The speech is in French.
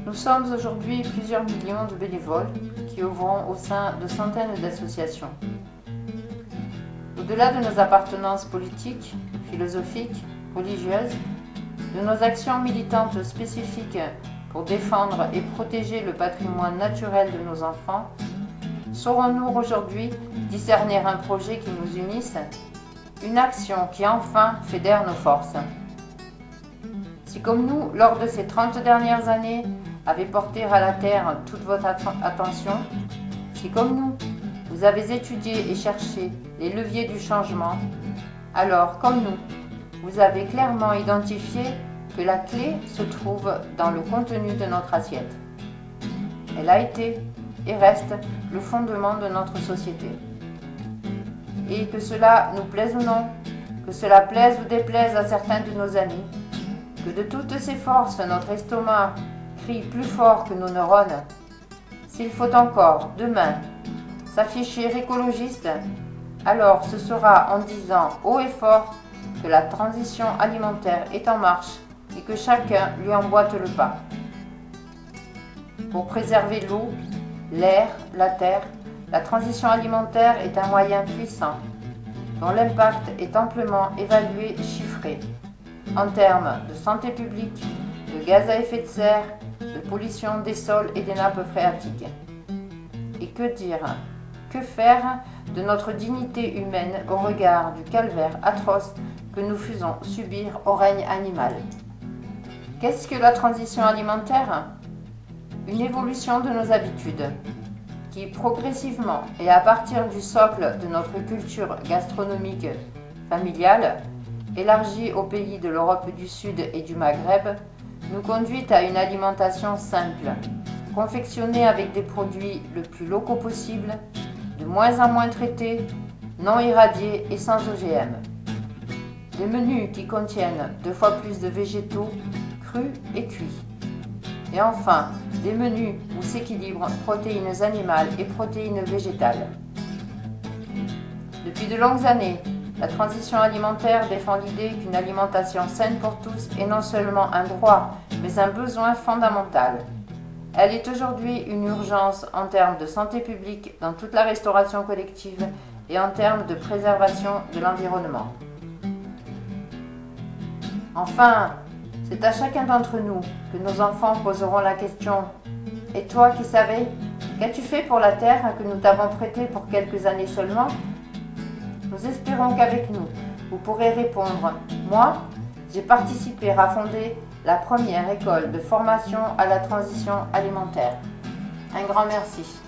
Nous sommes aujourd'hui plusieurs millions de bénévoles qui œuvrons au sein de centaines d'associations. Au-delà de nos appartenances politiques, philosophiques, religieuses, de nos actions militantes spécifiques pour défendre et protéger le patrimoine naturel de nos enfants, saurons-nous aujourd'hui discerner un projet qui nous unisse, une action qui enfin fédère nos forces. Si comme nous, lors de ces 30 dernières années, avez porté à la terre toute votre attention, si comme nous, vous avez étudié et cherché les leviers du changement, alors comme nous, vous avez clairement identifié que la clé se trouve dans le contenu de notre assiette. Elle a été et reste le fondement de notre société. Et que cela nous plaise ou non, que cela plaise ou déplaise à certains de nos amis, que de toutes ses forces notre estomac crie plus fort que nos neurones, s'il faut encore, demain, s'afficher écologiste, alors ce sera en disant haut et fort que la transition alimentaire est en marche et que chacun lui emboîte le pas. Pour préserver l'eau, l'air, la terre, la transition alimentaire est un moyen puissant, dont l'impact est amplement évalué et chiffré, en termes de santé publique, de gaz à effet de serre, de pollution des sols et des nappes phréatiques. Et que dire, que faire de notre dignité humaine au regard du calvaire atroce que nous faisons subir au règne animal? Qu'est-ce que la transition alimentaire? Une évolution de nos habitudes, qui progressivement et à partir du socle de notre culture gastronomique familiale, élargie aux pays de l'Europe du Sud et du Maghreb, nous conduit à une alimentation simple, confectionnée avec des produits le plus locaux possible, de moins en moins traités, non irradiés et sans OGM. Des menus qui contiennent 2 fois plus de végétaux, crus et cuits. Et enfin, des menus où s'équilibrent protéines animales et protéines végétales. Depuis de longues années, la transition alimentaire défend l'idée qu'une alimentation saine pour tous est non seulement un droit, mais un besoin fondamental. Elle est aujourd'hui une urgence en termes de santé publique dans toute la restauration collective et en termes de préservation de l'environnement. Enfin, c'est à chacun d'entre nous que nos enfants poseront la question « Et toi qui savais, qu'as-tu fait pour la terre que nous t'avons prêtée pour quelques années seulement ?» Nous espérons qu'avec nous, vous pourrez répondre « Moi, j'ai participé à fonder la première école de formation à la transition alimentaire. » Un grand merci.